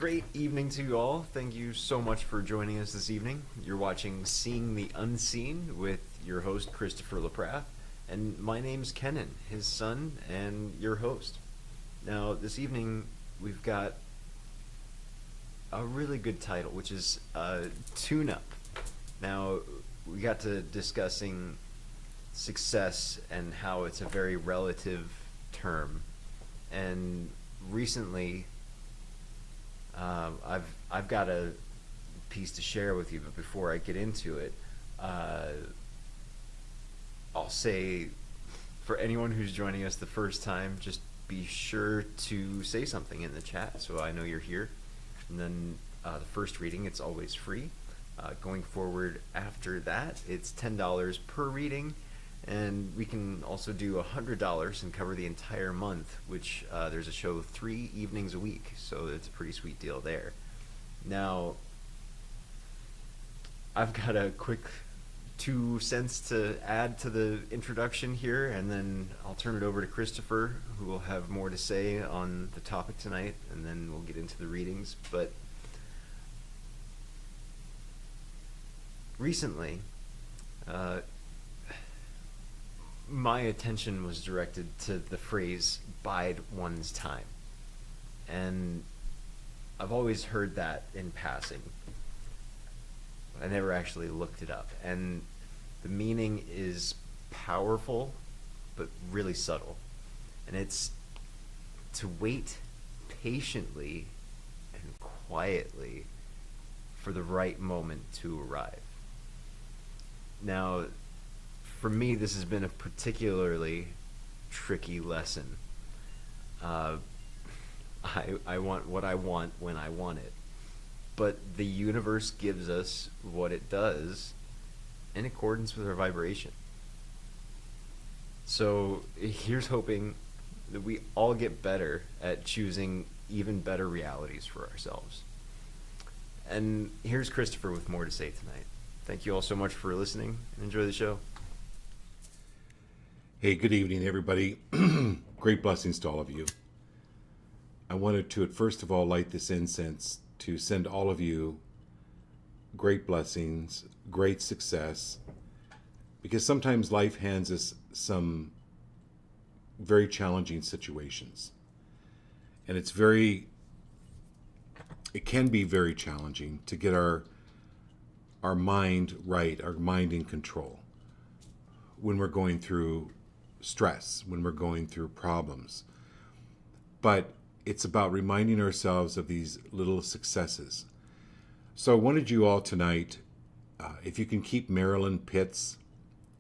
Great evening to you all. Thank you so much for joining us this evening. You're watching Seeing the Unseen with your host, Christopher LaPrath, and my name's Kenan, his son, and your host. Now, this evening, we've got a really good title, which is Tune Up. Now, we got to discussing success and how it's a very relative term. And recently, I've got a piece to share with you, but before I get into it, I'll say for anyone who's joining us the first time, just be sure to say something in the chat so I know you're here. And then the first reading, it's always free. Going forward after that, it's $10 per reading. And we can also do $100 and cover the entire month, which there's a show 3 evenings a week, so it's a pretty sweet deal there. Now, I've got a quick 2 cents to add to the introduction here, and then I'll turn it over to Christopher, who will have more to say on the topic tonight, and then we'll get into the readings. But recently, my attention was directed to the phrase bide one's time. And I've always heard that in passing. I never actually looked it up. And the meaning is powerful, but really subtle. And it's to wait patiently and quietly for the right moment to arrive. Now, for me, this has been a particularly tricky lesson. I want what I want when I want it. But the universe gives us what it does in accordance with our vibration. So here's hoping that we all get better at choosing even better realities for ourselves. And here's Christopher with more to say tonight. Thank you all so much for listening, and enjoy the show. Hey, good evening, everybody. Great blessings to all of you. I wanted to, first of all, light this incense to send all of you great blessings, great success, because sometimes life hands us some very challenging situations. And it can be very challenging to get our mind right, our mind in control when we're going through stress, when we're going through problems. But it's about reminding ourselves of these little successes. So I wanted you all tonight, if you can keep Marilyn Pitts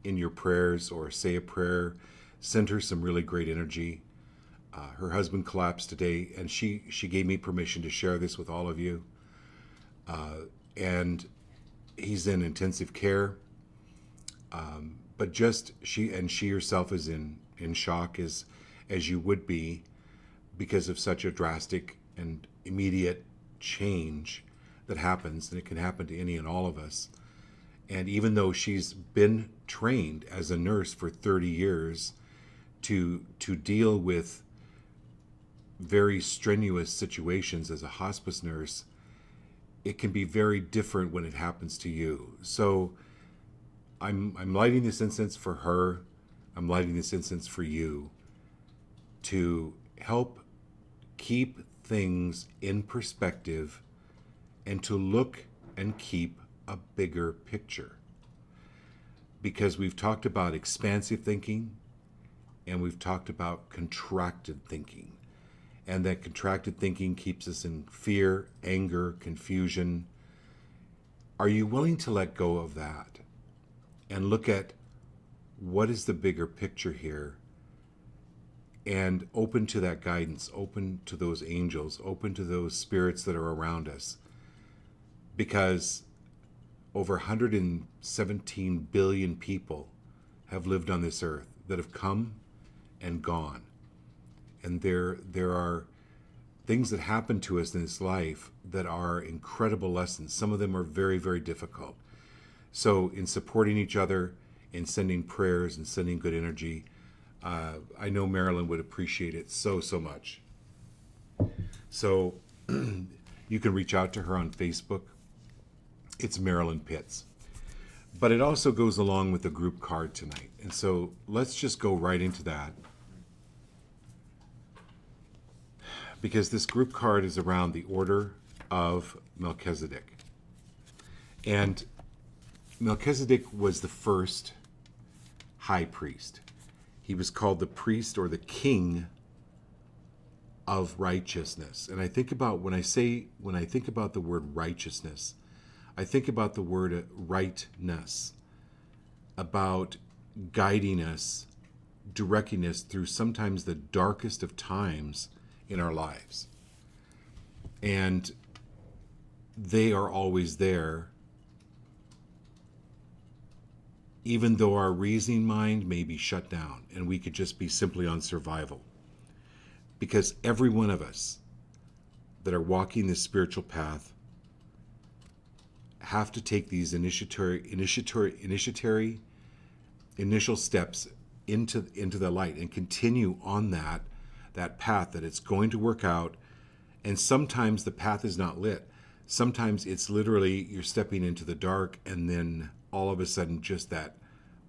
in your prayers or say a prayer, send her some really great energy. Her husband collapsed today, and she gave me permission to share this with all of you. And he's in intensive care. But just she herself is in shock as you would be because of such a drastic and immediate change that happens, and it can happen to any and all of us. And even though she's been trained as a nurse for 30 years to deal with very strenuous situations as a hospice nurse, it can be very different when it happens to you. So I'm lighting this incense for her. I'm lighting this incense for you to help keep things in perspective and to look and keep a bigger picture. Because we've talked about expansive thinking and we've talked about contracted thinking. And that contracted thinking keeps us in fear, anger, confusion. Are you willing to let go of that and look at what is the bigger picture here, and open to that guidance, open to those angels, open to those spirits that are around us? Because over 117 billion people have lived on this earth that have come and gone. And there are things that happen to us in this life that are incredible lessons. Some of them are very, very difficult. So in supporting each other, in sending prayers and sending good energy, I know Marilyn would appreciate it so much. So you You can reach out to her on Facebook. It's Marilyn Pitts. But it also goes along with the group card tonight. And so let's just go right into that. Because this group card is around the order of Melchizedek. And Melchizedek was the first high priest. He was called the priest or the king of righteousness. And I think about when I think about the word righteousness, I think about the word rightness, about guiding us, directing us through sometimes the darkest of times in our lives. And they are always there, even though our reasoning mind may be shut down and we could just be simply on survival. Because every one of us that are walking this spiritual path have to take these initial steps into the light and continue on that path, that it's going to work out. And sometimes the path is not lit. Sometimes it's literally you're stepping into the dark, and then all of a sudden just that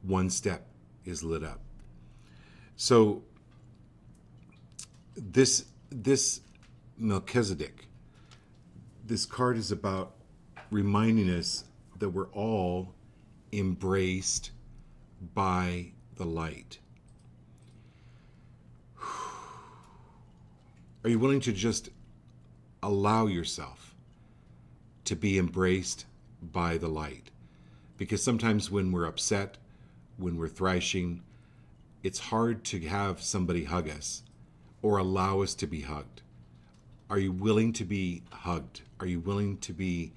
one step is lit up. So this Melchizedek, this card is about reminding us that we're all embraced by the light. Are you willing to just allow yourself to be embraced by the light? Because sometimes when we're upset, when we're thrashing, it's hard to have somebody hug us or allow us to be hugged. Are you willing to be hugged? Are you willing to be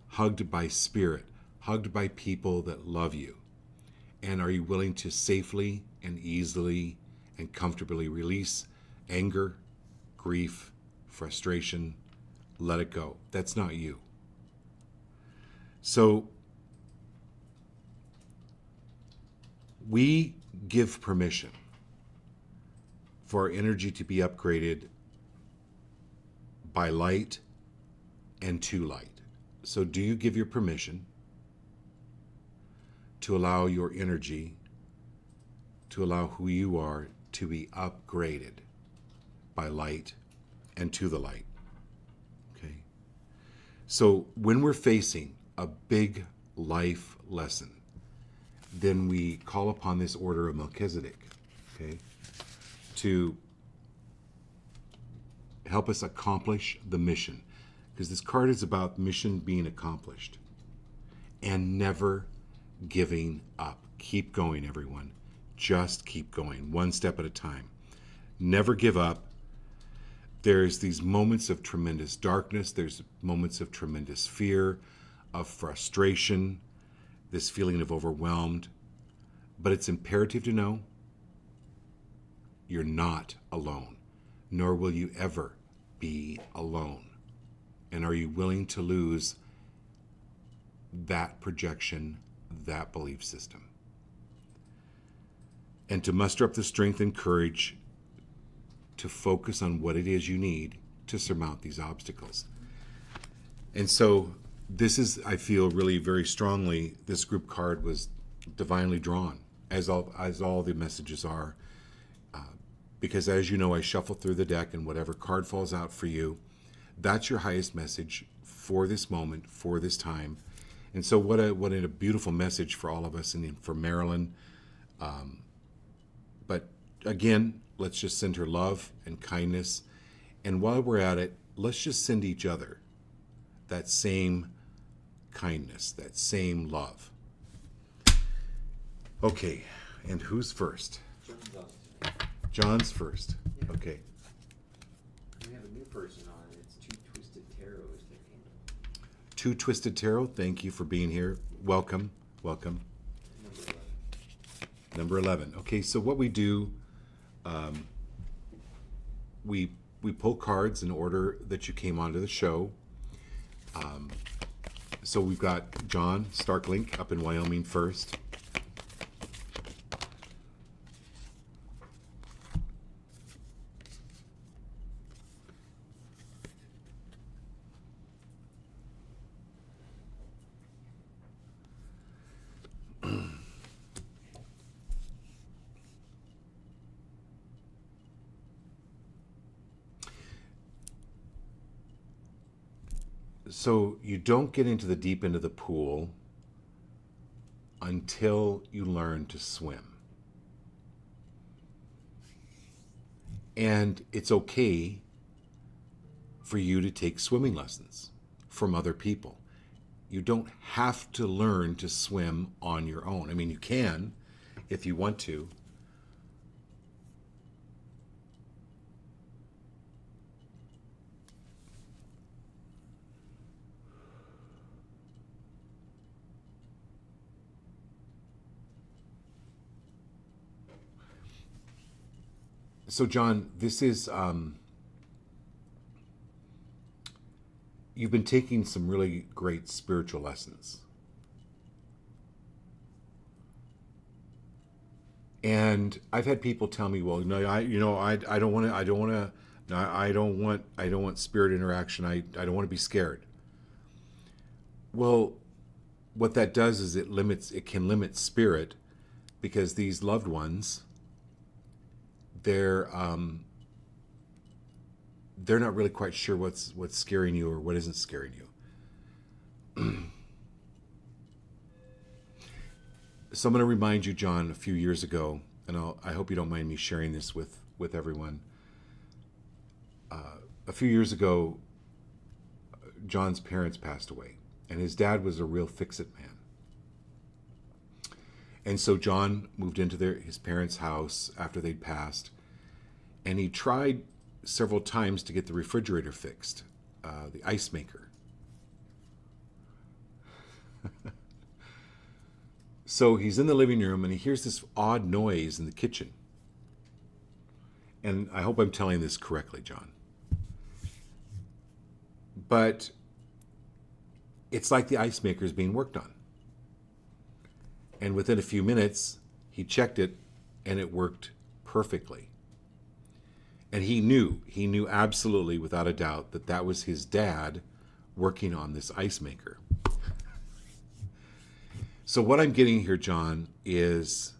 hugged by spirit, hugged by people that love you? And are you willing to safely and easily and comfortably release anger, grief, frustration, let it go? That's not you. So we give permission for our energy to be upgraded by light and to light. So do you give your permission to allow your energy, to allow who you are to be upgraded by light and to the light? Okay. So when we're facing a big life lesson, then we call upon this order of Melchizedek, okay, to help us accomplish the mission. Because this card is about mission being accomplished and never giving up. Keep going, everyone. Just keep going, one step at a time. Never give up. There's these moments of tremendous darkness. There's moments of tremendous fear, of frustration, this feeling of overwhelmed. But it's imperative to know you're not alone, nor will you ever be alone. And are you willing to lose that projection, that belief system? And to muster up the strength and courage to focus on what it is you need to surmount these obstacles. And so this is, I feel really very strongly, this group card was divinely drawn, as all the messages are. Because as you know, I shuffle through the deck, and whatever card falls out for you, that's your highest message for this moment, for this time. And so what a beautiful message for all of us, and for Marilyn. But again, let's just send her love and kindness. And while we're at it, let's just send each other that same kindness, that same love. Okay, and who's first? John's first. Yeah. Okay. We have a new person on. It's Two Twisted Tarot is their handle. Two Twisted Tarot, thank you for being here. Welcome. Welcome. Number 11. Number 11. Okay, so what we do, we pull cards in order that you came onto the show. So we've got John Starklink up in Wyoming first. So you don't get into the deep end of the pool until you learn to swim. And it's okay for you to take swimming lessons from other people. You don't have to learn to swim on your own. I mean, you can if you want to. So, John, this is, you've been taking some really great spiritual lessons. And I've had people tell me, well, no, I don't want to, no, I don't want spirit interaction. I don't want to be scared. Well, what that does is it can limit spirit, because these loved ones, they're not really quite sure what's scaring you or what isn't scaring you. So I'm going to remind you, John, a few years ago, and I hope you don't mind me sharing this with everyone. A few years ago, John's parents passed away, and his dad was a real fix-it man. And so John moved into his parents' house after they'd passed, and he tried several times to get the refrigerator fixed, the ice maker. So he's in the living room and he hears this odd noise in the kitchen. And I hope I'm telling this correctly, John. But it's like the ice maker is being worked on. And within a few minutes, he checked it and it worked perfectly. And he knew absolutely without a doubt that that was his dad working on this ice maker. So what I'm getting here, John, is,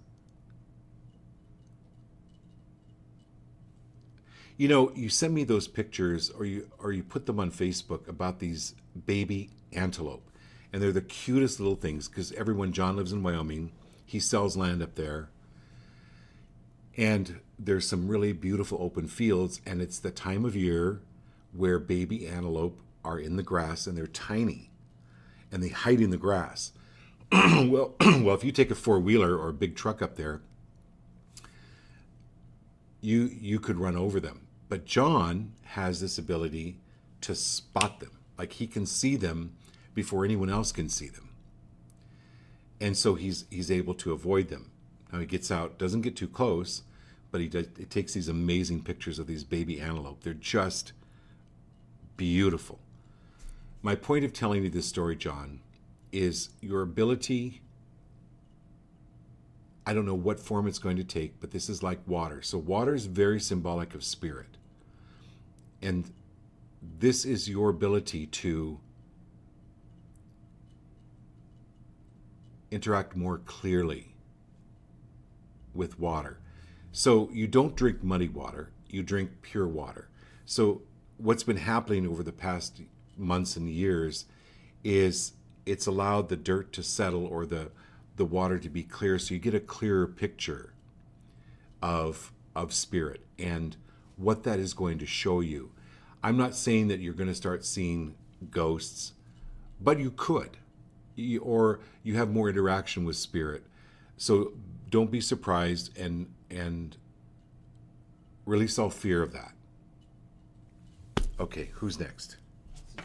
you send me those pictures or you put them on Facebook about these baby antelope. And they're the cutest little things, because John lives in Wyoming. He sells land up there. And there's some really beautiful open fields, and it's the time of year where baby antelope are in the grass, and they're tiny, and they hide in the grass. well, if you take a four-wheeler or a big truck up there, you could run over them. But John has this ability to spot them. Like, he can see them before anyone else can see them. And so he's able to avoid them. Now he gets out, doesn't get too close, but he takes these amazing pictures of these baby antelope. They're just beautiful. My point of telling you this story, John, is your ability, I don't know what form it's going to take, but this is like water. So water is very symbolic of spirit. And this is your ability to interact more clearly with water. So you don't drink muddy water, you drink pure water. So what's been happening over the past months and years is it's allowed the dirt to settle, or the water to be clear, so you get a clearer picture of spirit and what that is going to show you. I'm not saying that you're going to start seeing ghosts, but you could, or you have more interaction with spirit. So don't be surprised, and release all fear of that. Okay, who's next?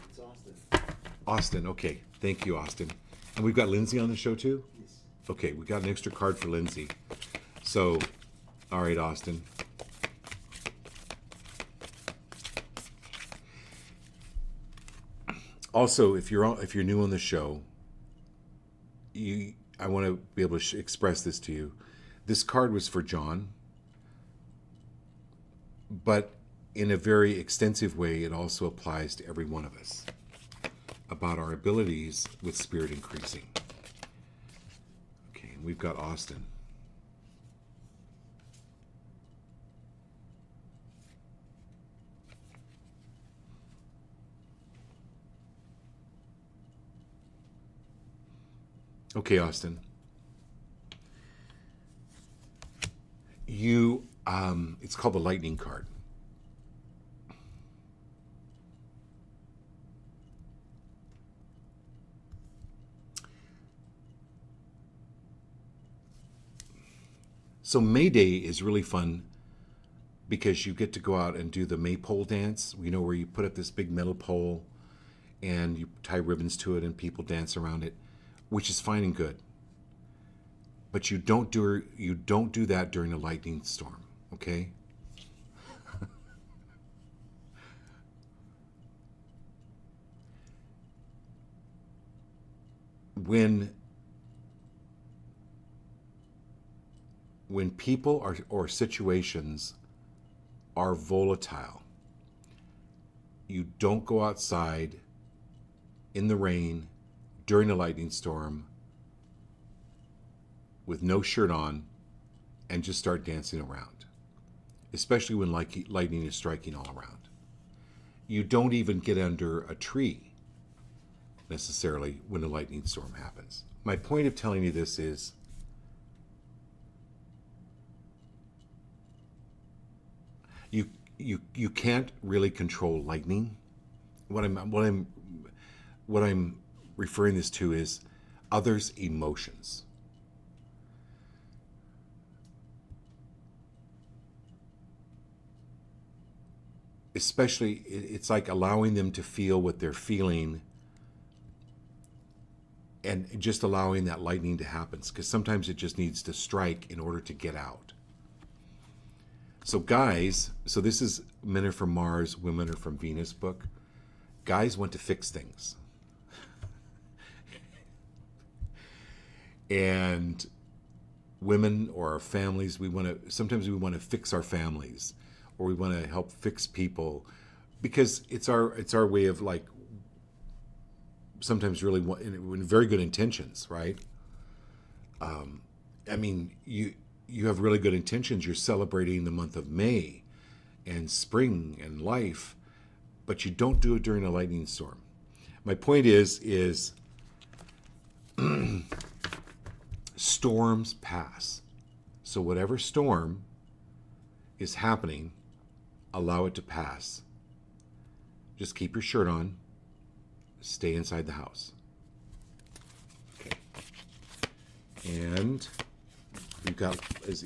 It's Austin. Austin, okay. Thank you, Austin. And we've got Lindsay on the show too? Yes. Okay, we got an extra card for Lindsay. So, all right, Austin. Also, if you're new on the show, I want to be able to express this to you. This card was for John, but in a very extensive way, it also applies to every one of us, about our abilities with spirit increasing. Okay, and we've got Austin. Okay, Austin. It's called the lightning card. So May Day is really fun because you get to go out and do the maypole dance, where you put up this big metal pole and you tie ribbons to it and people dance around it, which is fine and good. But you don't do that during a lightning storm, okay? when people or situations are volatile, you don't go outside in the rain during a lightning storm with no shirt on and just start dancing around, especially when lightning is striking all around. You don't even get under a tree necessarily when a lightning storm happens. My point of telling you this is you can't really control lightning. What I'm referring this to is others' emotions. Especially, it's like allowing them to feel what they're feeling and just allowing that lightning to happen, because sometimes it just needs to strike in order to get out. So guys, this is Men Are From Mars, Women Are From Venus book. Guys want to fix things. And women or our families, sometimes we want to fix our families, or we want to help fix people, because it's our way of, like, sometimes really in very good intentions, right? I mean, you have really good intentions. You're celebrating the month of May and spring and life, but you don't do it during a lightning storm. My point is storms pass. So whatever storm is happening, allow it to pass. Just keep your shirt on. Stay inside the house. Okay. And we've got it's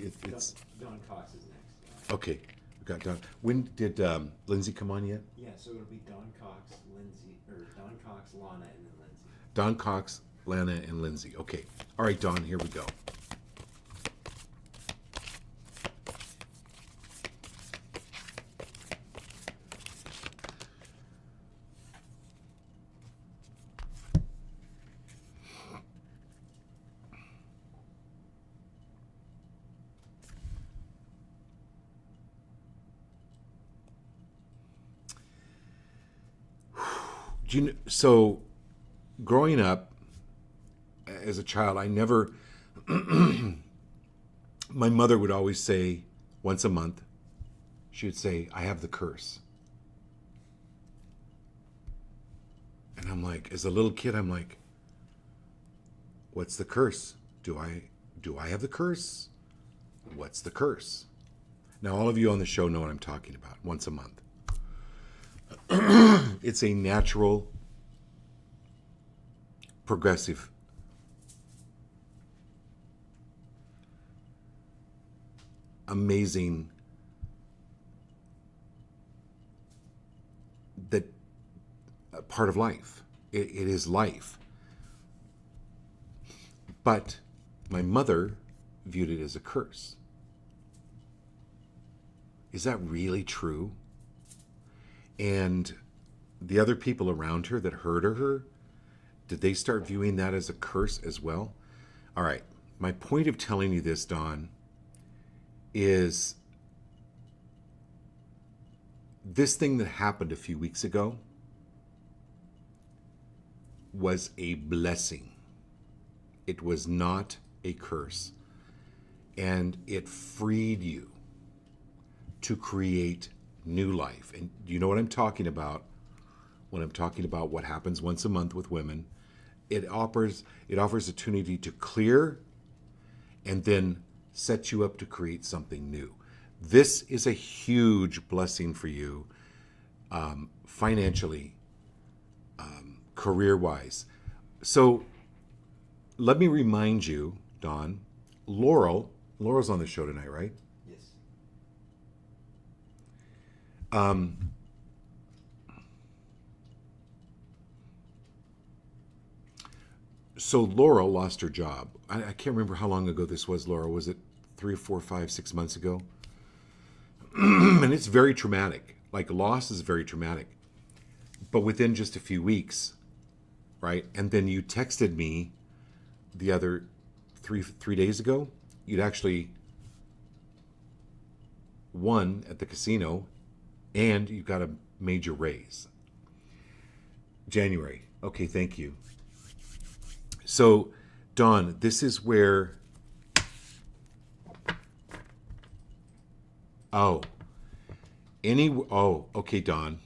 Don Cox is next. okay. We've got Don. When did Lindsay come on yet? Yeah, so it'll be Don Cox, Lana, and then Lindsay. Don Cox, Lana, and Lindsay. Okay. All right, Don. Here we go. So, growing up as a child, my mother would always say once a month, she would say, "I have the curse." And I'm like, as a little kid, I'm like, what's the curse? Do I have the curse? What's the curse? Now, all of you on the show know what I'm talking about. Once a month. It's a natural, progressive amazing part of life. It is life. But my mother viewed it as a curse. Is that really true? And the other people around her that heard her, did they start viewing that as a curse as well? All right. My point of telling you this, Dawn, is this thing that happened a few weeks ago was a blessing. It was not a curse. And it freed you to create new life. And you know what I'm talking about when I'm talking about what happens once a month with women. it offers opportunity to clear and then set you up to create something new. This is a huge blessing for you, financially, career wise. So let me remind you, Don, Laurel's on the show tonight, right? Yes. So Laurel lost her job. I can't remember how long ago this was, Laurel. Was it 3 or 4, 5, 6 months ago? And it's very traumatic. Like, loss is very traumatic. But within just a few weeks, right? And then you texted me the other three days ago. You'd actually won at the casino, and you got a major raise. January. Okay, thank you. So, Don, this is where. Oh. Okay, Don.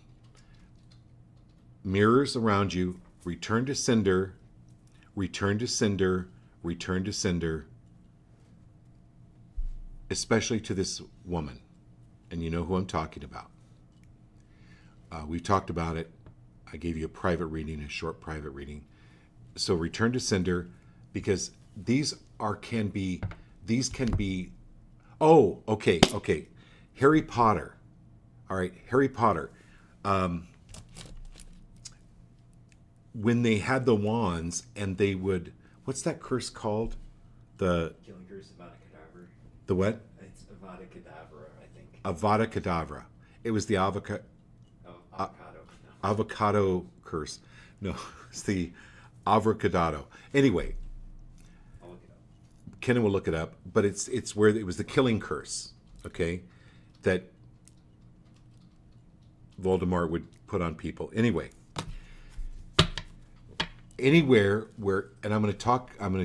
Mirrors around you. Return to sender. Return to sender. Return to sender. Especially to this woman. And you know who I'm talking about. We've talked about it. I gave you a private reading, a short private reading. So return to sender, because these can be. Oh, okay. Harry Potter. All right, Harry Potter. When they had the wands and they would, what's that curse called? The Killing curse, Avada Kedavra. the what? It's Avada Kedavra, I think. Avada Kedavra. It was the Avocado. No. avocado curse. No, it's the avracadabra. Anyway, I'll look it up. Kenan will look it up, but it's where it was the killing curse, okay, that Voldemort would put on people. Anywhere where, and I'm going to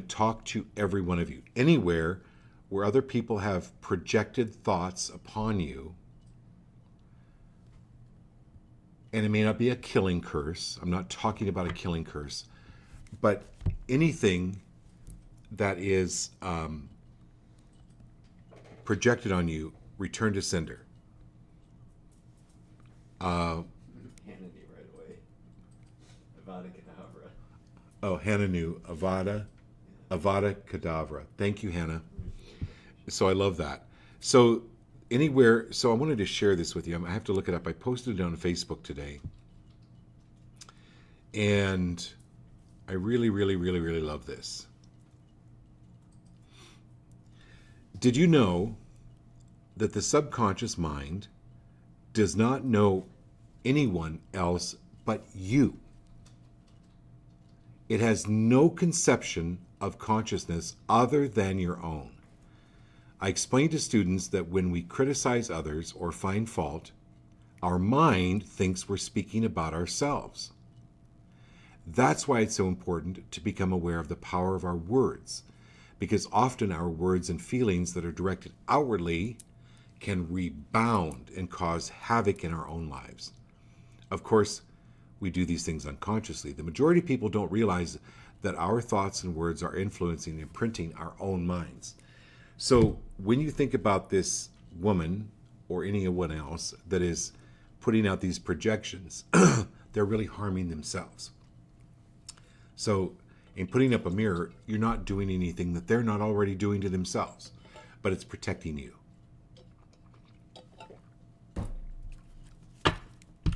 talk to every one of you. Anywhere where other people have projected thoughts upon you, and it may not be a killing curse. I'm not talking about a killing curse, but anything that is projected on you, return to sender. Hannah knew right away. Avada Kedavra. Oh, Hannah knew. Avada Kedavra. Thank you, Hannah. So I love that. So I wanted to share this with you. I have to look it up. I posted it on Facebook today. And I really, really, really, really love this. Did you know that the subconscious mind does not know anyone else but you? It has no conception of consciousness other than your own. I explain to students that when we criticize others or find fault, our mind thinks we're speaking about ourselves. That's why it's so important to become aware of the power of our words, because often our words and feelings that are directed outwardly can rebound and cause havoc in our own lives. Of course, we do these things unconsciously. The majority of people don't realize that our thoughts and words are influencing and imprinting our own minds. So when you think about this woman or anyone else that is putting out these projections, they're really harming themselves. So in putting up a mirror, you're not doing anything that they're not already doing to themselves, but it's protecting you.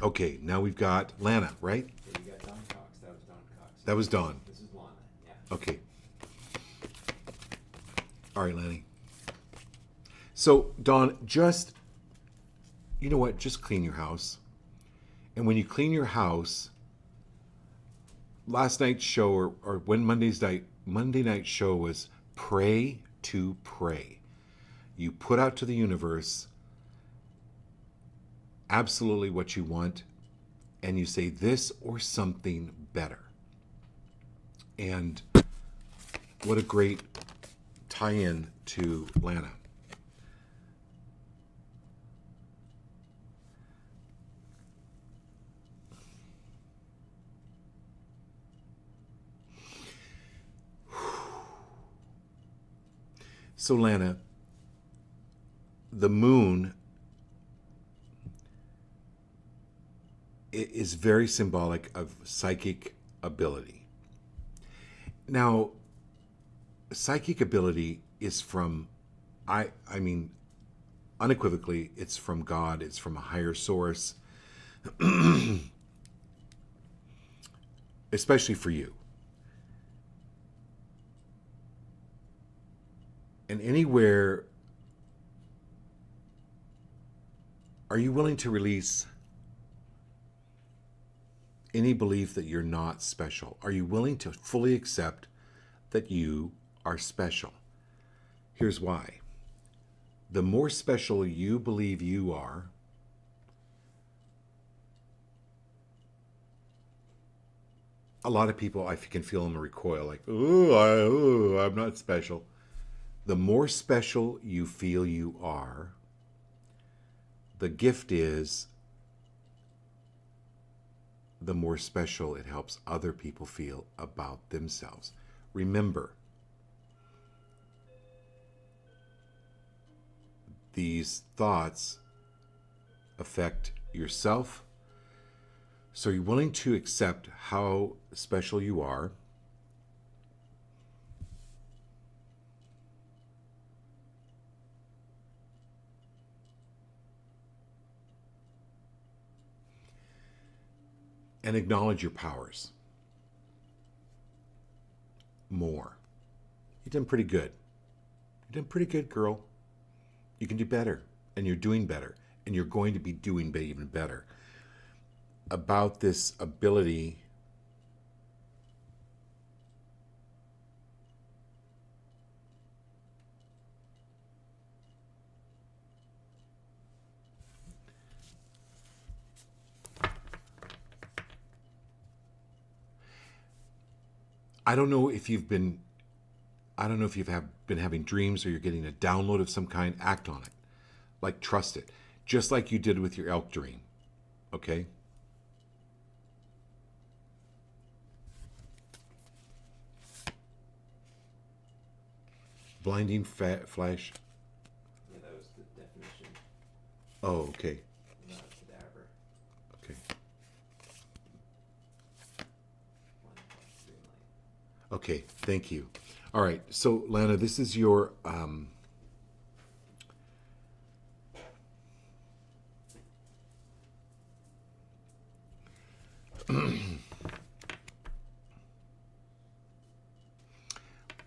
Okay, now we've got Lana, right? Yeah, you got Don Cox. That was Don Cox. That was Dawn. This is Lana. Yeah. Okay. All right, Lanny. So, Dawn, just, you know what? Just clean your house. And when you clean your house, last night's show or when Monday night show was pray to pray. You put out to the universe absolutely what you want, and you say this or something better. And what a great tie-in to Lana. So, Lana, the moon is very symbolic of psychic ability. Now, psychic ability is from, I mean, unequivocally, it's from God, it's from a higher source, especially for you. And anywhere, are you willing to release any belief that you're not special? Are you willing to fully accept that you are special? Here's why. The more special you believe you are, a lot of people, I can feel them recoil, like, I'm not special. The more special you feel you are, the gift is the more special it helps other people feel about themselves. Remember, these thoughts affect yourself. So you're willing to accept how special you are. And acknowledge your powers more. You've done pretty good. You've done pretty good, girl. You can do better, and you're doing better, and you're going to be doing even better. About this ability I don't know if you've been having dreams or you're getting a download of some kind. Act on it. Like, trust it. Just like you did with your elk dream. Okay? Blinding flash. Yeah, that was the definition. Oh, okay. Not cadaver. Okay. Green light. Okay, thank you. All right, so Lana, this is your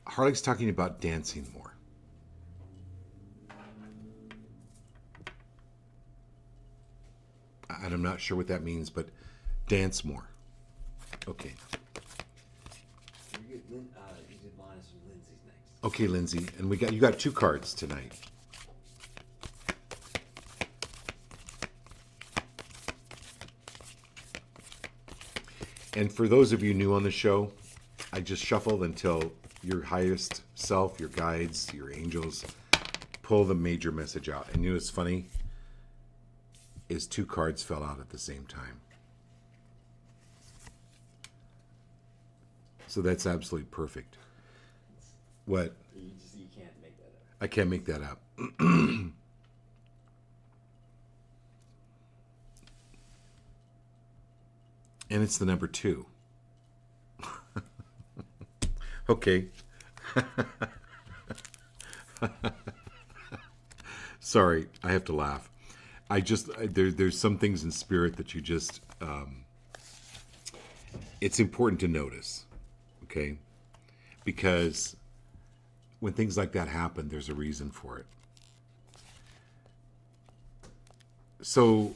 Harley's talking about dancing more. And I'm not sure what that means, but dance more. Okay. You did Linus and Lindsay's next. Okay, Lindsay, and you got 2 cards tonight. And for those of you new on the show, I just shuffled until your highest self, your guides, your angels, pull the major message out. And you know what's funny? Is 2 cards fell out at the same time. So that's absolutely perfect. What? You can't make that up. I can't make that up. And it's the number 2. Okay. Sorry, I have to laugh. There's some things in spirit that you just, it's important to notice, okay? Because when things like that happen, there's a reason for it. So,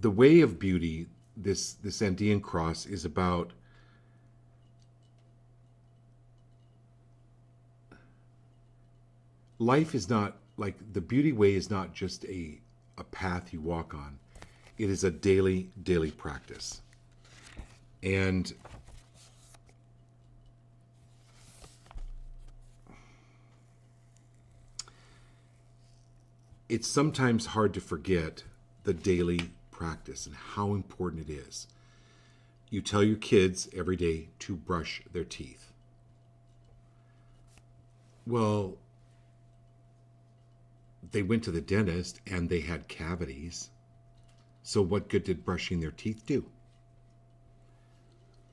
the way of beauty, this Andean cross is about life is not like the beauty way is not just a path you walk on. It is a daily practice. And it's sometimes hard to forget the daily practice and how important it is. you tell your kids every day to brush their teeth. Well, they went to the dentist and they had cavities. So what good did brushing their teeth do?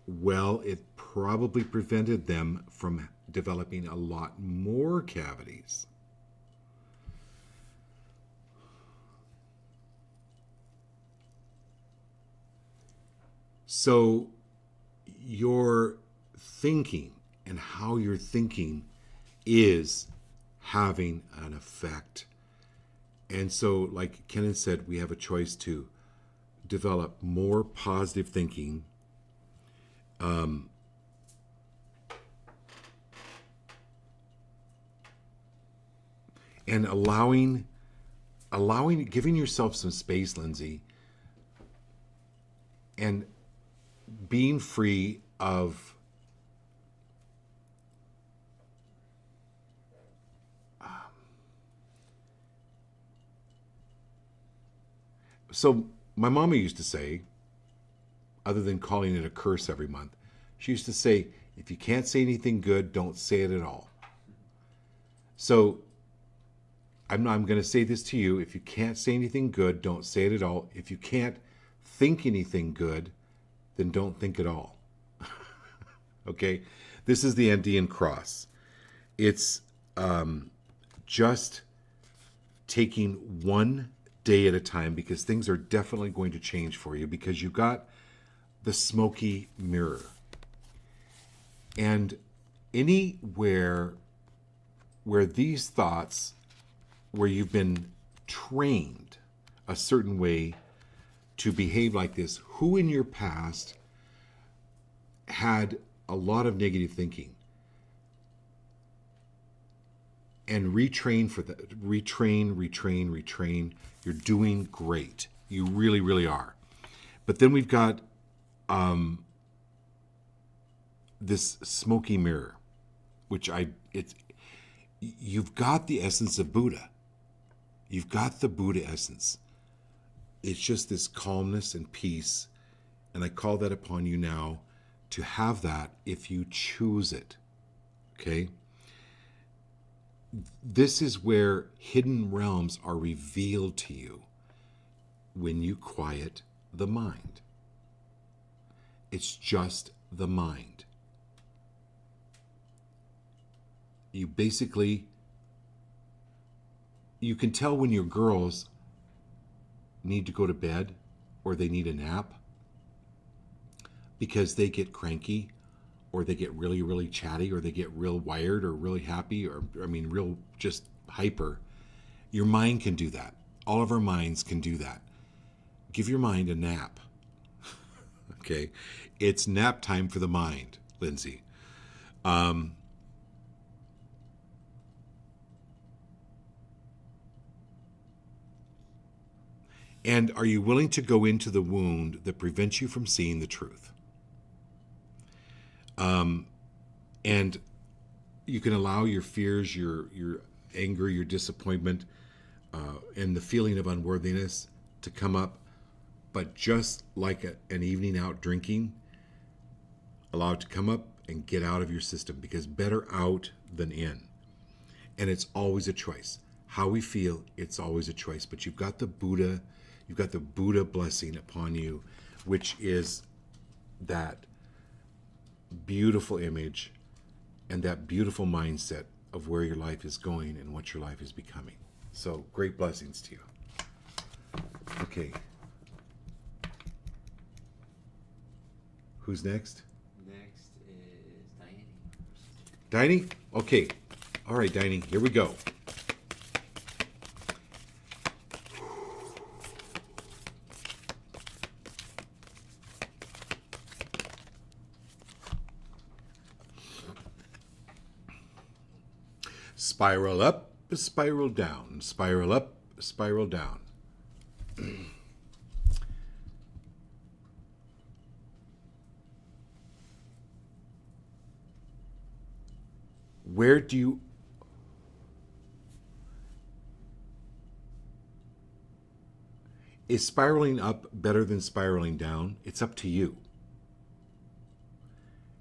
Well, it probably prevented them from developing a lot more cavities. So your thinking and how you're thinking is having an effect. And so, like Kenan said, we have a choice to develop more positive thinking. And giving yourself some space, Lindsay, and being free of so my mama used to say, other than calling it a curse every month, she used to say, if you can't say anything good, don't say it at all. So I'm going to say this to you. If you can't say anything good, don't say it at all. If you can't think anything good, then don't think at all. Okay? This is the Andean cross. It's just taking one day at a time, because things are definitely going to change for you, because you got the smoky mirror. And anywhere where these thoughts, where you've been trained a certain way to behave like this, who in your past had a lot of negative thinking, and retrain for that. Retrain. You're doing great. You really, really are. But then we've got this smoky mirror, which you've got the essence of Buddha. You've got the Buddha essence. It's just this calmness and peace. And I call that upon you now to have that if you choose it. Okay? This is where hidden realms are revealed to you when you quiet the mind. It's just the mind. You basically, you can tell when your girls need to go to bed or they need a nap because they get cranky, or they get really, really chatty, or they get real wired, or really happy, or real just hyper. Your mind can do that. All of our minds can do that. Give your mind a nap. Okay? It's nap time for the mind, Lindsay. And are you willing to go into the wound that prevents you from seeing the truth? And you can allow your fears, your anger, your disappointment, and the feeling of unworthiness to come up. But just like an evening out drinking, allow it to come up and get out of your system, because better out than in. And it's always a choice. How we feel, it's always a choice. But you've got the Buddha blessing upon you, which is that beautiful image and that beautiful mindset of where your life is going and what your life is becoming. So great blessings to you. Okay. Who's next? Next is Diane. Diney? Okay. All right, Diney, here we go. Spiral up, spiral down, spiral up, spiral down. Where do you... Is spiraling up better than spiraling down? It's up to you.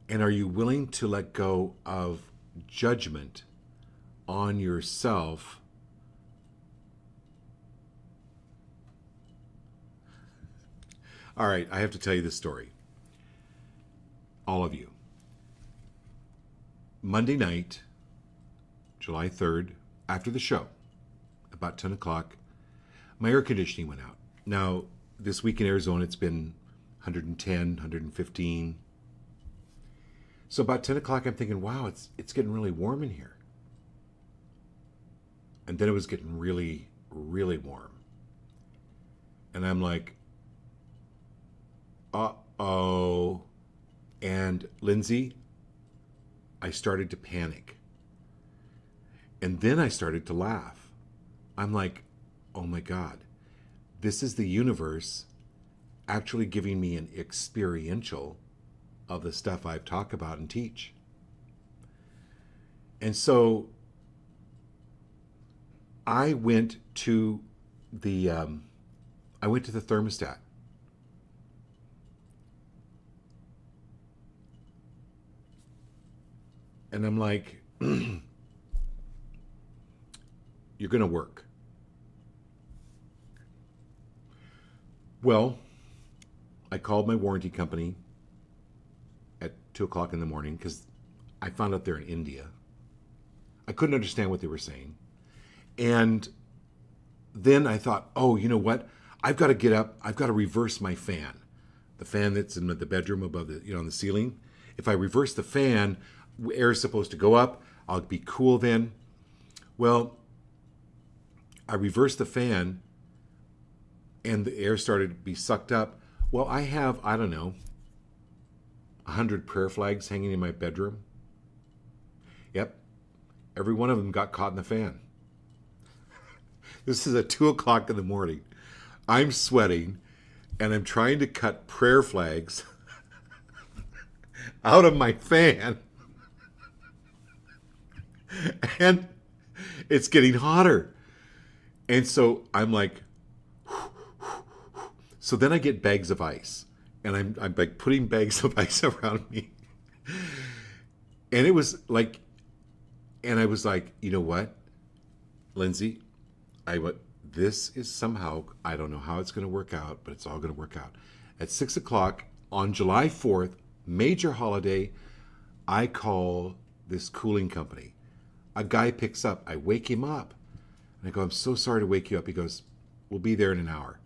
And are you willing to let go of judgment on yourself? All right, I have to tell you this story. All of you. Monday night, July 3rd, after the show, about 10 o'clock, my air conditioning went out. Now, this week in Arizona, it's been 110, 115. So about 10 o'clock, I'm thinking, wow, it's getting really warm in here. And then it was getting really, really warm. And I'm like, uh-oh. And Lindsay, I started to panic. And then I started to laugh. I'm like, oh my God, this is the universe actually giving me an experiential of the stuff I've talked about and teach. And so I went to the thermostat. And I'm like, you're going to work. Well, I called my warranty company at 2 o'clock in the morning because I found out they're in India. I couldn't understand what they were saying. And then I thought, oh, you know what? I've got to get up. I've got to reverse my fan. The fan that's in the bedroom above the, on the ceiling. If I reverse the fan, air is supposed to go up. I'll be cool then. Well, I reversed the fan and the air started to be sucked up. Well, I have, I don't know, 100 prayer flags hanging in my bedroom. Yep. Every one of them got caught in the fan. This is at 2 o'clock in the morning. I'm sweating and I'm trying to cut prayer flags out of my fan. And it's getting hotter. And so I'm like, so then I get bags of ice. And I'm like putting bags of ice around me. And it was like, and I was like, you know what, Lindsay, this is somehow, I don't know how it's going to work out, but it's all going to work out. At 6 o'clock on July 4th, major holiday, I call this cooling company. A guy picks up. I wake him up. And I go, I'm so sorry to wake you up. He goes, we'll be there in an hour.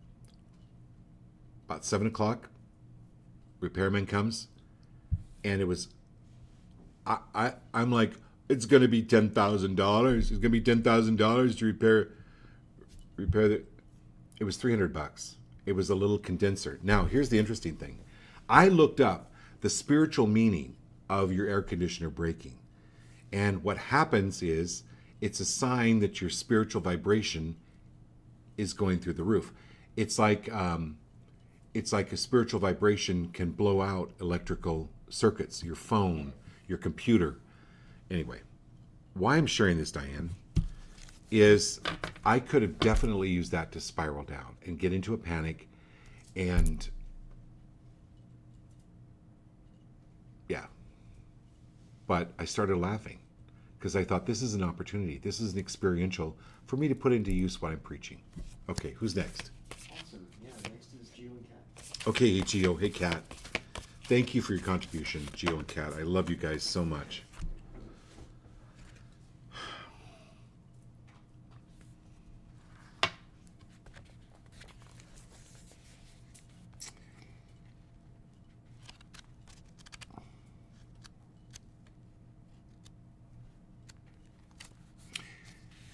About 7 o'clock, repairman comes. And it was, I'm like, it's going to be $10,000. It's going to be $10,000 to repair the, it was $300. It was a little condenser. Now, here's the interesting thing. I looked up the spiritual meaning of your air conditioner breaking. And what happens is it's a sign that your spiritual vibration is going through the roof. It's like a spiritual vibration can blow out electrical circuits, your phone, your computer. Anyway, why I'm sharing this, Diane, is I could have definitely used that to spiral down and get into a panic. And yeah, but I started laughing because I thought this is an opportunity. This is an experiential for me to put into use what I'm preaching. Okay, who's next? Awesome. Yeah, next is Geo and Kat. Okay, hey Gio, hey Kat. Thank you for your contribution, Gio and Kat. I love you guys so much.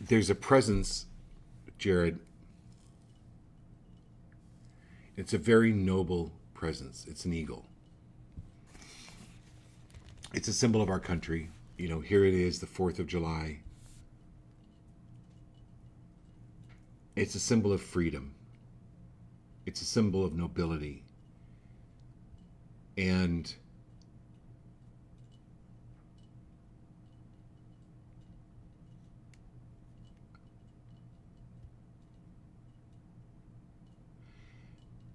There's a presence, Jared. It's a very noble presence. It's an eagle. It's a symbol of our country. You know, here it is, the 4th of July. It's a symbol of freedom. It's a symbol of nobility. And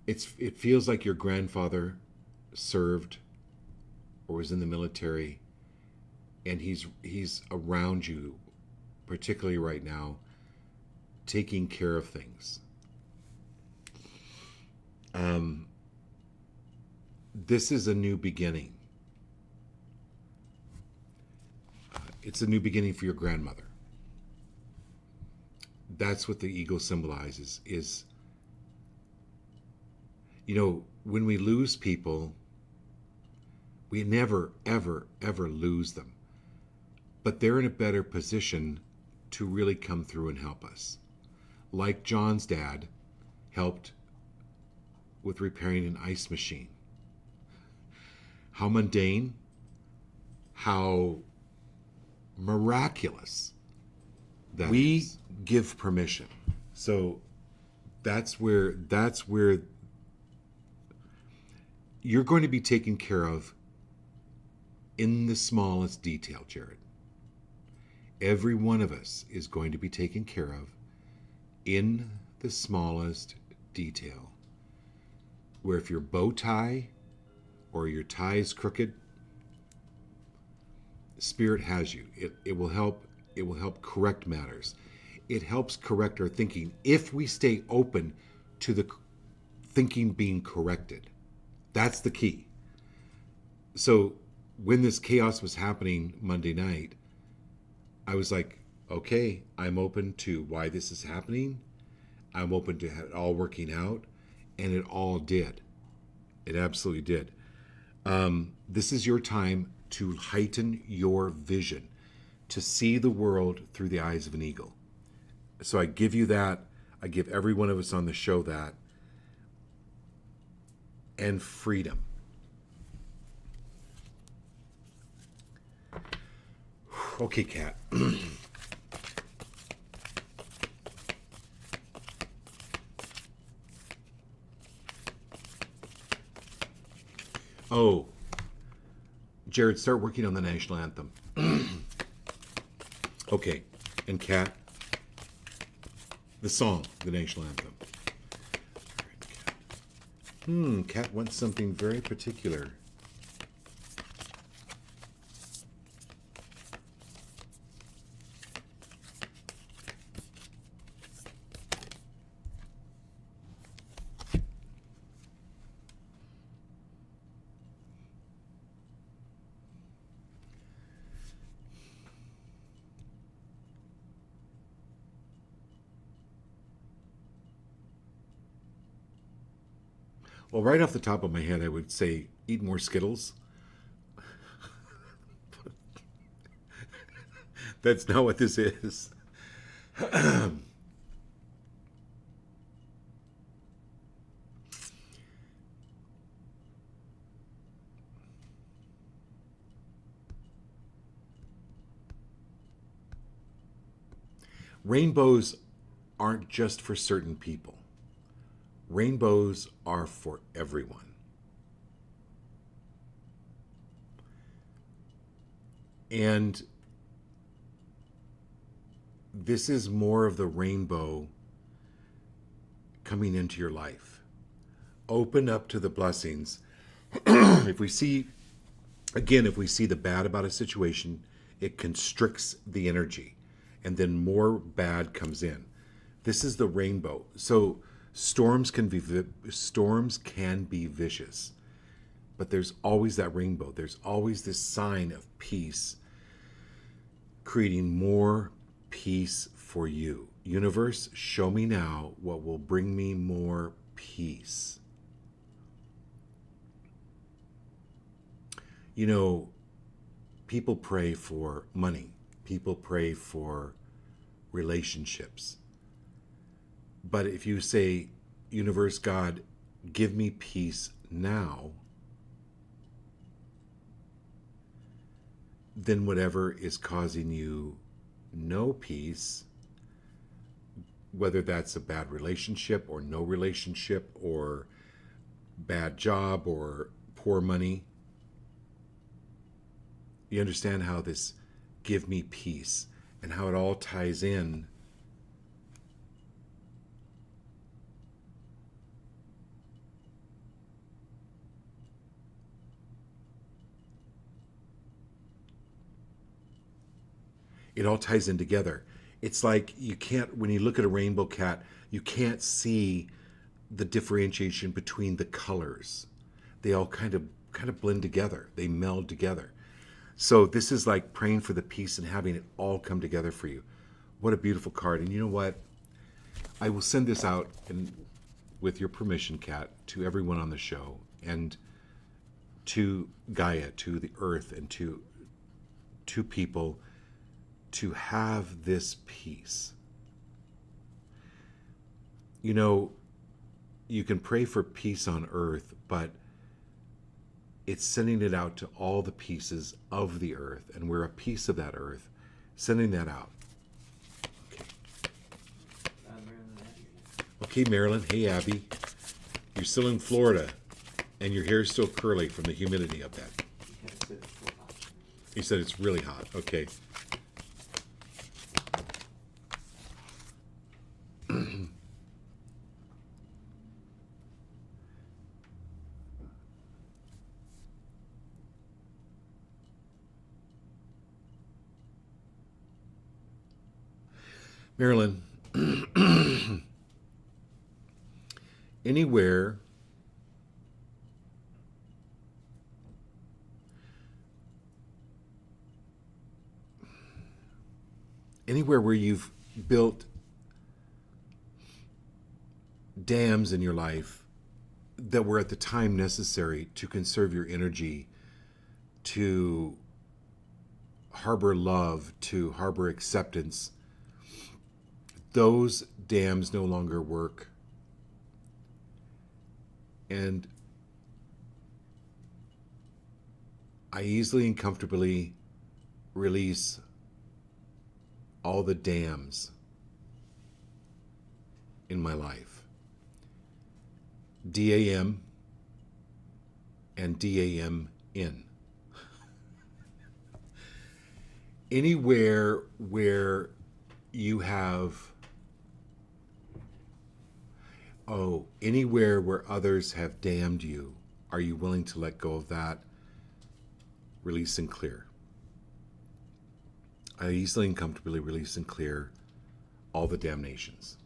it feels like your grandfather served or was in the military, and he's around you, particularly right now, taking care of things. This is a new beginning. It's a new beginning for your grandmother. That's what the eagle symbolizes. Is, when we lose people, we never, ever, ever lose them. But they're in a better position to really come through and help us. Like John's dad helped with repairing an ice machine. How mundane, how miraculous that we is. Give permission. So that's where you're going to be taken care of in the smallest detail, Jared. Every one of us is going to be taken care of in the smallest detail. Where if your bow tie or your tie is crooked, Spirit has you. It will help correct matters. It helps correct our thinking if we stay open to the thinking being corrected. That's the key. So when this chaos was happening Monday night, I was like, okay, I'm open to why this is happening. I'm open to it all working out. And it all did. It absolutely did. This is your time to heighten your vision, to see the world through the eyes of an eagle. So I give you that. I give every one of us on the show that. And freedom. Okay, Kat. Oh, Jared, start working on the national anthem. Okay, and Kat, the song, the national anthem. Kat wants something very particular. Well, right off the top of my head, I would say eat more Skittles. That's not what this is. Rainbows aren't just for certain people. Rainbows are for everyone. And this is more of the rainbow coming into your life. Open up to the blessings. If we see the bad about a situation, it constricts the energy, and then more bad comes in. This is the rainbow. So storms can be vicious, but there's always that rainbow. There's always this sign of peace, creating more peace for you. Universe, show me now what will bring me more peace. People pray for money. People pray for relationships. But if you say, Universe, God, give me peace now, then whatever is causing you no peace, whether that's a bad relationship or no relationship or bad job or poor money, you understand how this give me peace and how it all ties in. It all ties in together. It's like you can't, when you look at a rainbow cat, you can't see the differentiation between the colors. They all kind of blend together. They meld together. So this is like praying for the peace and having it all come together for you. What a beautiful card. And you know what? I will send this out, and with your permission, Kat, to everyone on the show and to Gaia, to the earth, and to people to have this peace. You know, you can pray for peace on earth, but it's sending it out to all the pieces of the earth, and we're a piece of that earth, sending that out. Okay. Marilyn and Abby are next. Okay, Marilyn. Hey, Abby. You're still in Florida, and your hair's still curly from the humidity of that. You can't sit full hot. You said it's really hot. Okay. Marilyn, anywhere where you've built dams in your life that were at the time necessary to conserve your energy, to harbor love, to harbor acceptance, those dams no longer work. And I easily and comfortably release all the dams in my life. DAM and DAM in. Anywhere where you have anywhere where others have damned you, are you willing to let go of that? Release and clear. I easily and comfortably release and clear all the damnations.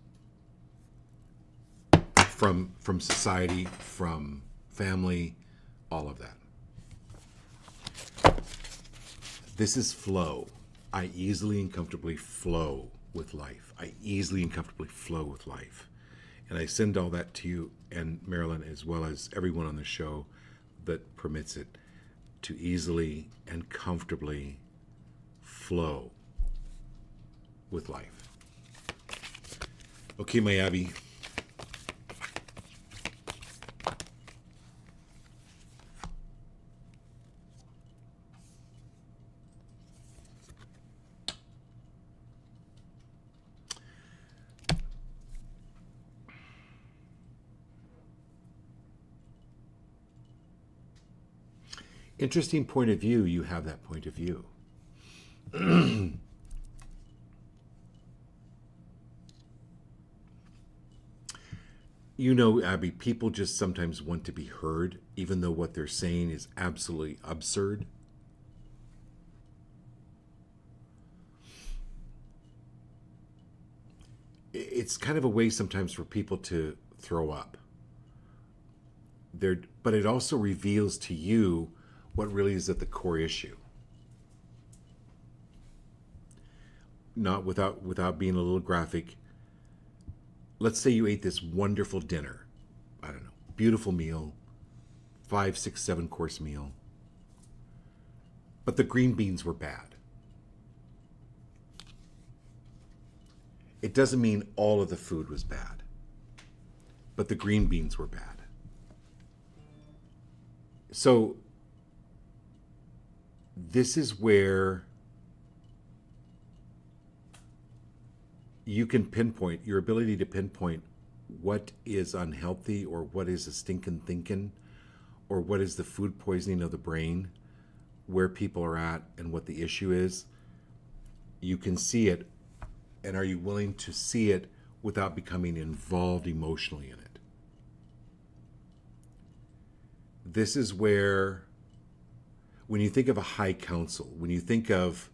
From society, from family, all of that. This is flow. I easily and comfortably flow with life. I easily and comfortably flow with life. And I send all that to you and Marilyn, as well as everyone on the show that permits it, to easily and comfortably flow with life. Okay, my Abby. Interesting point of view. You have that point of view. You know, Abby, people just sometimes want to be heard, even though what they're saying is absolutely absurd. It's kind of a way sometimes for people to throw up. But it also reveals to you what really is at the core issue. Not without being a little graphic. Let's say you ate this wonderful dinner. I don't know, beautiful meal, 5, 6, 7 course meal. But the green beans were bad. It doesn't mean all of the food was bad, but the green beans were bad. So this is where you can pinpoint your ability to pinpoint what is unhealthy, or what is a stinking thinking, or what is the food poisoning of the brain, where people are at and what the issue is. You can see it, and are you willing to see it without becoming involved emotionally in it? This is where, when you think of a high council, when you think of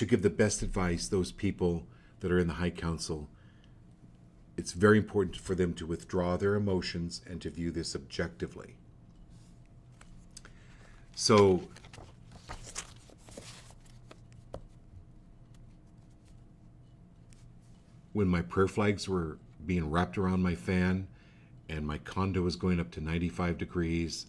to give the best advice, those people that are in the High Council, it's very important for them to withdraw their emotions and to view this objectively. So, when my prayer flags were being wrapped around my fan and my condo was going up to 95 degrees,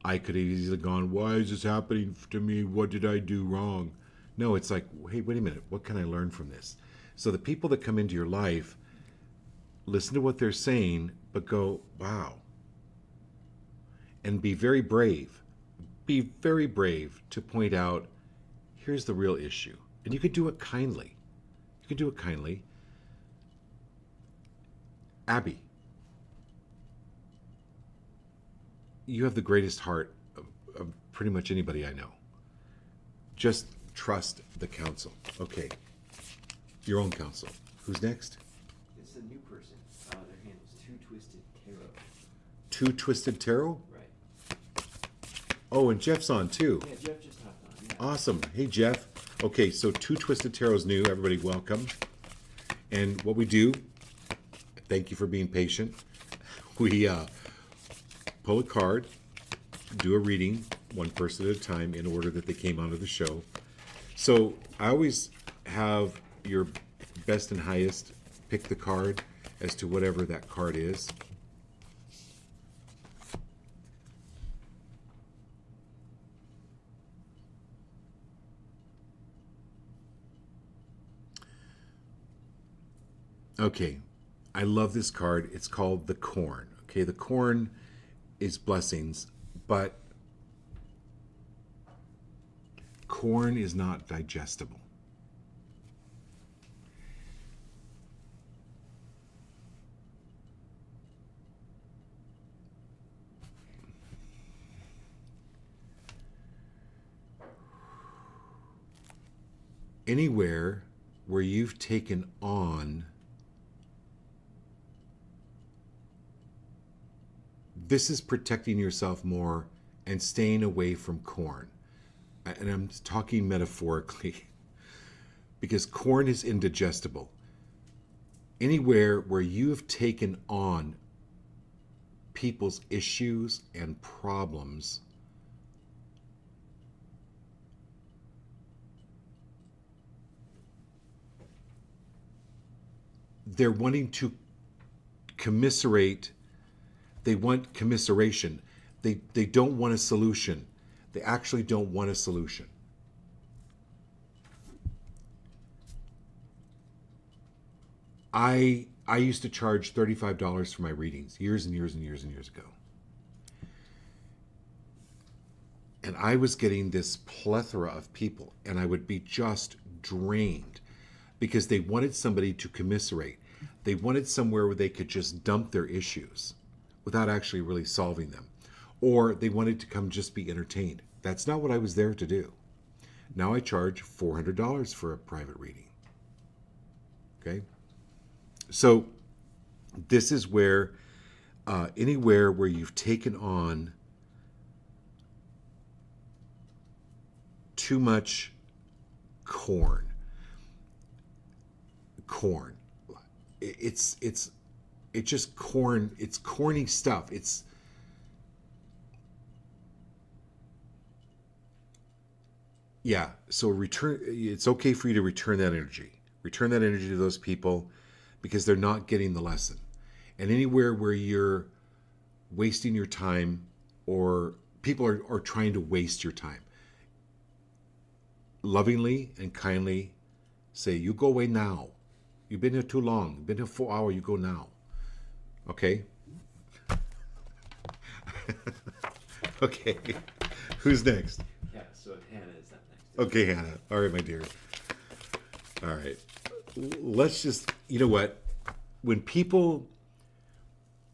I could have easily gone, why is this happening to me? What did I do wrong? No, it's like, hey, wait a minute. What can I learn from this? So the people that come into your life, listen to what they're saying, but go, wow. And be very brave. Be very brave to point out, here's the real issue. And you can do it kindly. You can do it kindly. Abby, you have the greatest heart of pretty much anybody I know. Just trust the council. Okay. Your own council. Who's next? It's a new person. Their handle's Two Twisted Tarot. Two Twisted Tarot? Right. Oh, and Jeff's on too. Yeah, Jeff just hopped on. Yeah. Awesome. Hey, Jeff. Okay, so Two Twisted Tarot's new. Everybody welcome. And what we do, thank you for being patient. We pull a card, do a reading, one person at a time in order that they came onto the show. So I always have your best and highest pick the card as to whatever that card is. Okay, I love this card. It's called the Corn. Okay, the Corn is blessings, but corn is not digestible. Anywhere where you've taken on, this is protecting yourself more and staying away from corn. And I'm talking metaphorically because corn is indigestible. Anywhere where you have taken on people's issues and problems, they're wanting to commiserate. They want commiseration. They don't want a solution. They actually don't want a solution. I used to charge $35 for my readings years and years and years and years ago. And I was getting this plethora of people, and I would be just drained because they wanted somebody to commiserate. They wanted somewhere where they could just dump their issues without actually really solving them. Or they wanted to come just be entertained. That's not what I was there to do. Now I charge $400 for a private reading. Okay? So this is where, anywhere where you've taken on too much corn. It's just corn. It's corny stuff. Yeah, so it's okay for you to return that energy. Return that energy to those people because they're not getting the lesson. And anywhere where you're wasting your time or people are trying to waste your time, lovingly and kindly say, you go away now. You've been here too long. You've been here 4 hours, you go now. Okay? Okay. Who's next? Yeah, so Hannah is up next. Okay, Hannah. All right, my dear. All right. Let's just, you know what? When people,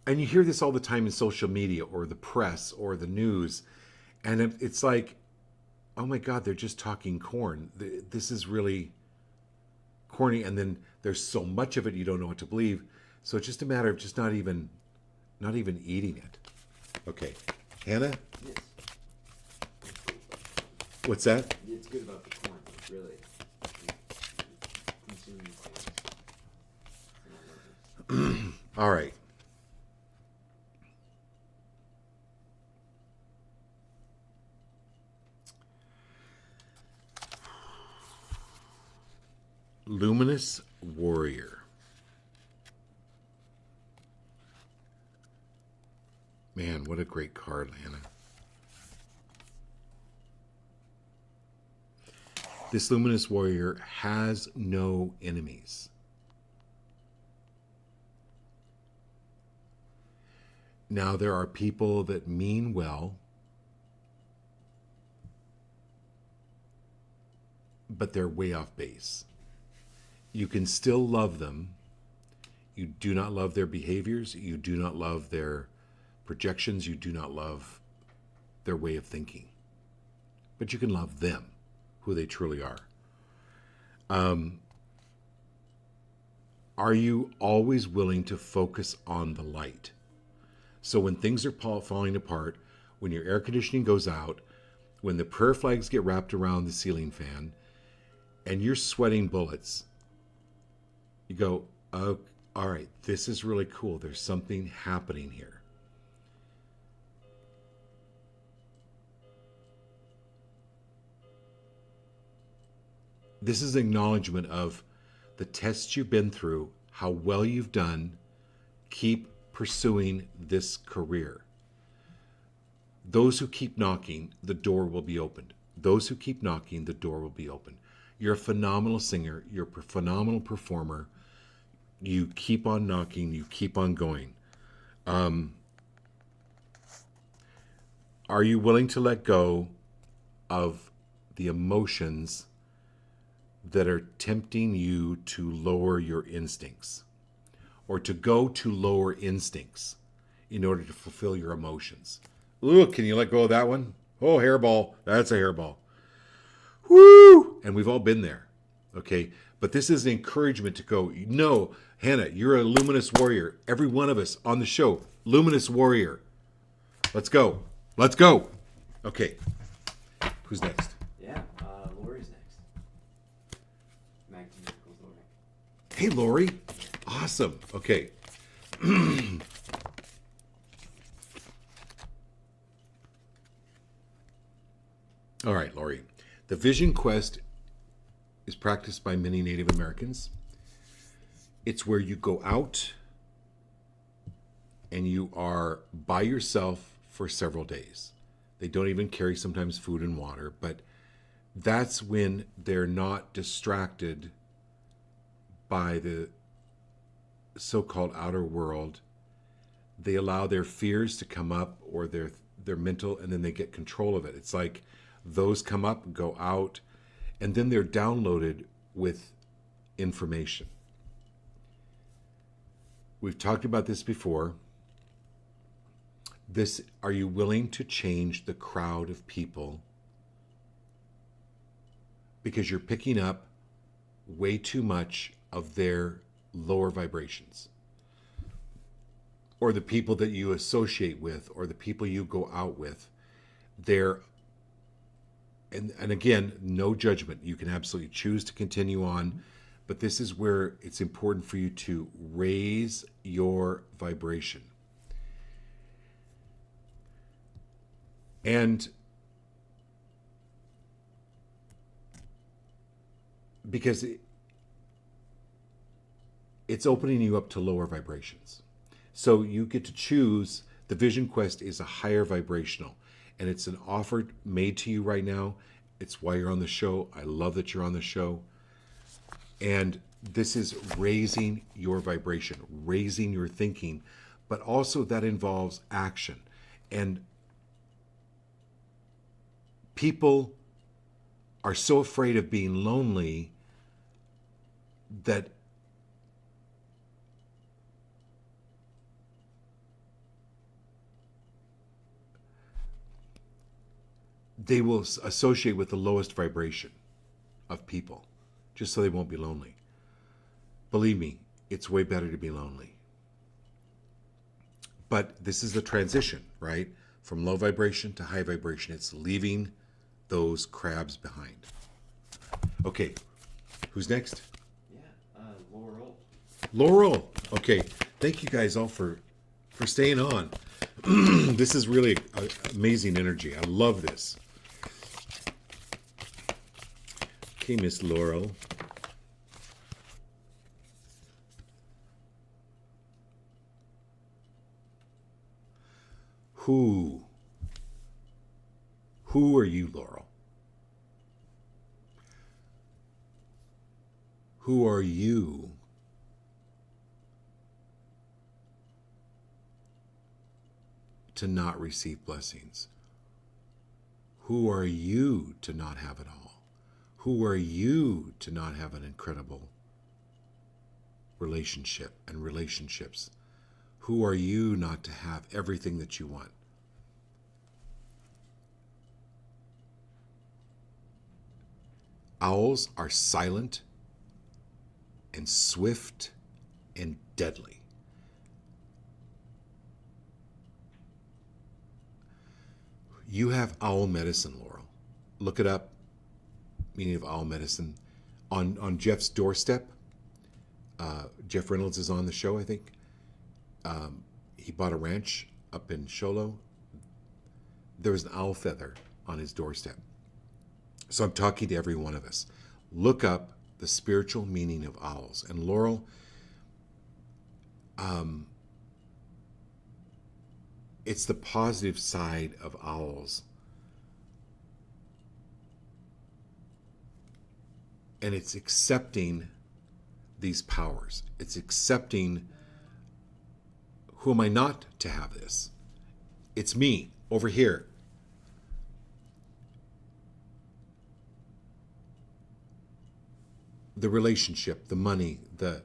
and you hear this all the time in social media or the press or the news, and it's like, oh my God, they're just talking corn. This is really corny. And then there's so much of it, you don't know what to believe. So it's just a matter of just not even eating it. Okay. Hannah? Yes. What's that? It's good about the corn, really. All right. Luminous Warrior. Man, what a great card, Lana. This Luminous Warrior has no enemies. Now, there are people that mean well, but they're way off base. You can still love them. You do not love their behaviors. You do not love their projections. You do not love their way of thinking. But you can love them, who they truly are. Are you always willing to focus on the light? So when things are falling apart, when your air conditioning goes out, when the prayer flags get wrapped around the ceiling fan, and you're sweating bullets, you go, oh, all right, this is really cool. There's something happening here. This is acknowledgement of the tests you've been through, how well you've done. Keep pursuing this career. Those who keep knocking, the door will be opened. Those who keep knocking, the door will be opened. You're a phenomenal singer. You're a phenomenal performer. You keep on knocking. You keep on going. Are you willing to let go of the emotions that are tempting you to lower your instincts, or to go to lower instincts in order to fulfill your emotions? Ooh, can you let go of that one? Oh, hairball. That's a hairball. Woo! And we've all been there. Okay. But this is an encouragement to go, no, Hannah, you're a luminous warrior. Every one of us on the show, luminous warrior. Let's go. Let's go. Okay. Who's next? Yeah, Lori's next. Magnetical's Lori. Hey, Lori. Awesome. Okay. All right, Lori. The Vision Quest is practiced by many Native Americans. It's where you go out and you are by yourself for several days. They don't even carry sometimes food and water, but that's when they're not distracted by the so-called outer world. They allow their fears to come up, or their mental, and then they get control of it. It's like those come up, go out, and then they're downloaded with information. We've talked about this before. Are you willing to change the crowd of people? Because you're picking up way too much of their lower vibrations, or the people that you associate with, or the people you go out with. And again, no judgment. You can absolutely choose to continue on, but this is where it's important for you to raise your vibration. And because it's opening you up to lower vibrations. So you get to choose. The Vision Quest is a higher vibrational, and it's an offer made to you right now. It's why you're on the show. I love that you're on the show. And this is raising your vibration, raising your thinking, but also that involves action. And people are so afraid of being lonely that they will associate with the lowest vibration of people just so they won't be lonely. Believe me, it's way better to be lonely. But this is the transition, right? From low vibration to high vibration. It's leaving those crabs behind. Okay, who's next? Yeah, Laurel. Laurel. Okay, Thank you guys all for staying on. This is really amazing energy. I love this. Okay, Miss Laurel. Who are you, Laurel? Who are you to not receive blessings? Who are you to not have it all? Who are you to not have an incredible relationship and relationships? Who are you not to have everything that you want? Owls are silent and swift and deadly. You have owl medicine, Laurel. Look it up, meaning of owl medicine. On Jeff's doorstep, Jeff Reynolds is on the show, I think. He bought a ranch up in Sholo. There was an owl feather on his doorstep. So I'm talking to every one of us. Look up the spiritual meaning of owls. And Laurel, it's the positive side of owls. And it's accepting these powers. It's accepting, who am I not to have this? It's me over here. The relationship, the money, the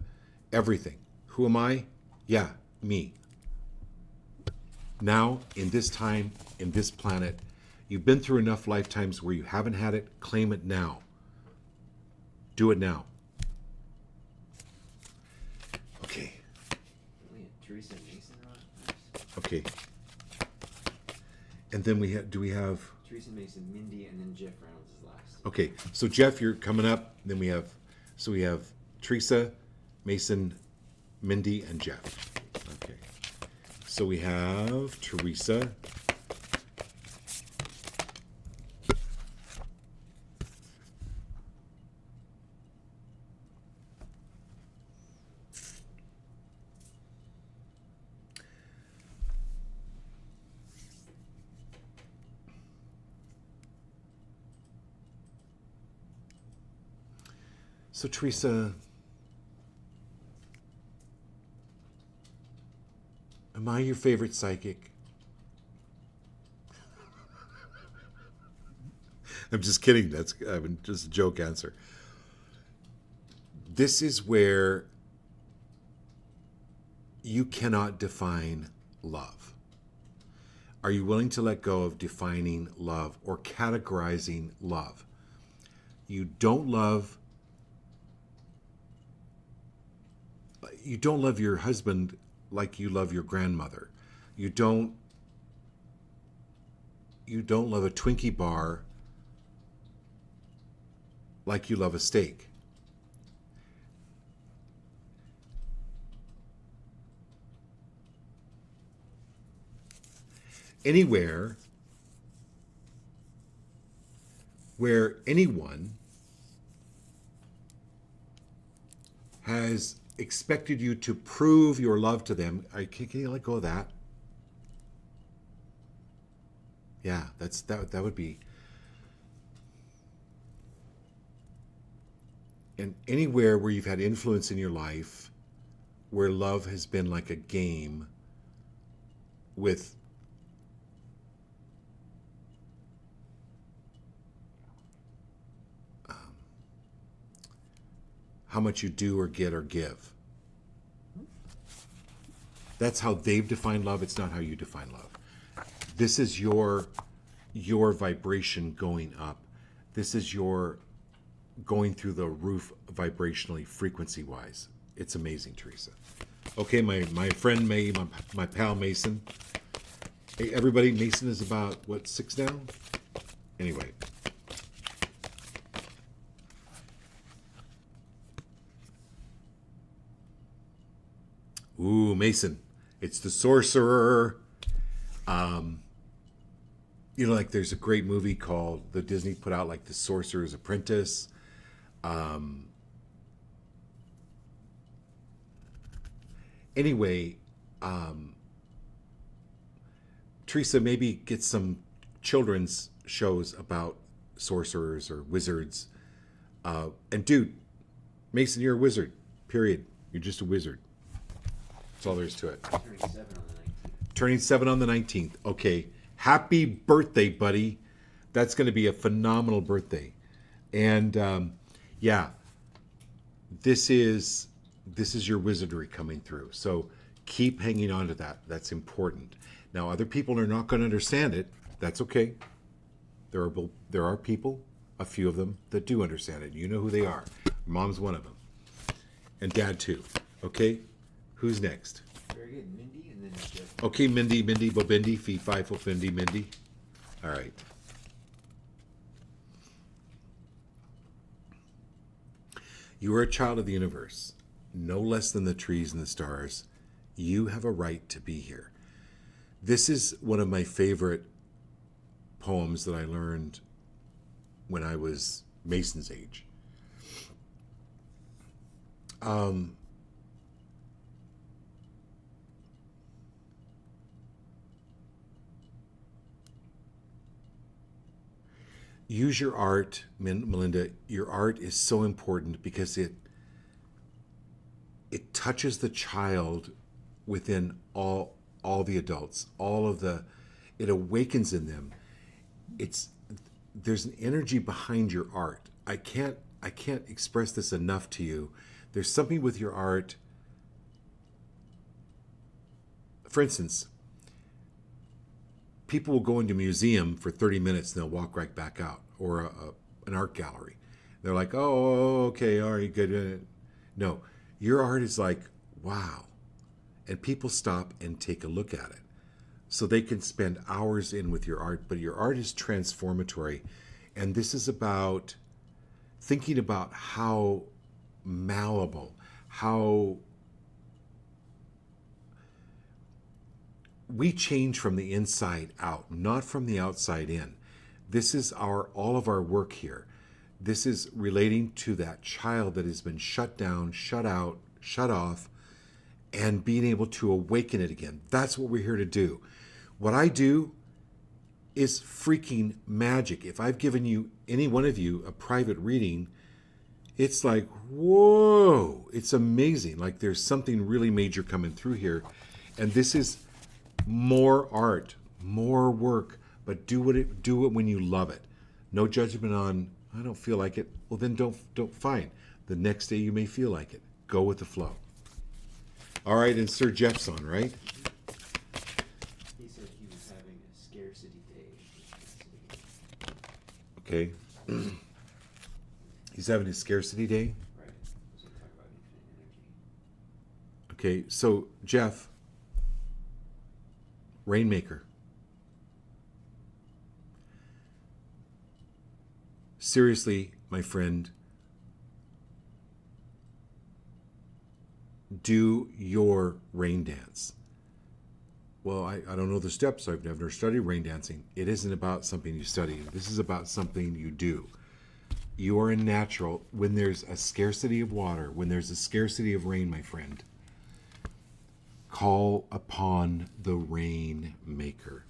everything. Who am I? Yeah, me. Now, in this time, in this planet, you've been through enough lifetimes where you haven't had it. Claim it now. Do it now. Okay. Teresa Mason on first. Okay. And then we have, do we have, Teresa Mason, Mindy, and then Jeff Reynolds is last. okay, so Jeff, you're coming up. Then we have Teresa, Mason, Mindy, and Jeff. Okay. So we have Teresa. So Teresa, am I your favorite psychic? I'm just kidding. That's just a joke answer. This is where you cannot define love. Are you willing to let go of defining love or categorizing love? You don't love your husband like you love your grandmother. You don't love a Twinkie bar like you love a steak. Anywhere where anyone has expected you to prove your love to them, can you let go of that? Yeah, that would be. And anywhere where you've had influence in your life, where love has been like a game with how much you do or get or give. That's how they've defined love. It's not how you define love. This is your vibration going up. This is your going through the roof vibrationally, frequency-wise. It's amazing, Teresa. Okay, my friend May, my pal Mason. Hey, everybody, Mason is about, what, 6 now? Anyway. Ooh, Mason. It's the sorcerer. You know, like there's a great movie called the Disney put out, like The Sorcerer's Apprentice. Anyway, Teresa, maybe get some children's shows about sorcerers or wizards. And dude, Mason, you're a wizard. Period. You're just a wizard. That's all there is to it. Turning 7 on the 19th. Turning 7 on the 19th. Okay. Happy birthday, buddy. That's going to be a phenomenal birthday. And yeah, this is your wizardry coming through. So keep hanging on to that. That's important. Now, other people are not going to understand it. That's okay. There are people, a few of them, that do understand it. You know who they are. Mom's one of them. And Dad too. Okay? Who's next? Very good. Mindy and then Jeff. Okay, Mindy, Bobindi, Fee, Fi, Fo, Fendi, Mindy. All right. You are a child of the universe, no less than the trees and the stars. You have a right to be here. This is one of my favorite poems that I learned when I was Mason's age. Use your art, Melinda. Your art is so important because it touches the child within all the adults, it awakens in them. There's an energy behind your art. I can't express this enough to you. There's something with your art. For instance, people will go into a museum for 30 minutes and they'll walk right back out, or an art gallery. They're like, oh, okay, all right, good. No, your art is like, wow. And people stop and take a look at it. So they can spend hours in with your art, but your art is transformatory. And this is about thinking about how malleable, how we change from the inside out, not from the outside in. This is all of our work here. This is relating to that child that has been shut down, shut out, shut off, and being able to awaken it again. That's what we're here to do. What I do is freaking magic. If I've given you, any one of you, a private reading, it's like, whoa, it's amazing. Like there's something really major coming through here. And this is more art, more work, but do it when you love it. No judgment on, I don't feel like it. Well, then don't fine. The next day you may feel like it. Go with the flow. All right, and Sir Jeff's on, right? He said he was having a scarcity day. Okay. He's having a scarcity day. Right. So we talk about infinite energy. Okay, so Jeff, Rainmaker. Seriously, my friend, do your rain dance. Well, I don't know the steps. I've never studied rain dancing. It isn't about something you study. This is about something you do. You are a natural. When there's a scarcity of water, when there's a scarcity of rain, my friend, call upon the Rainmaker.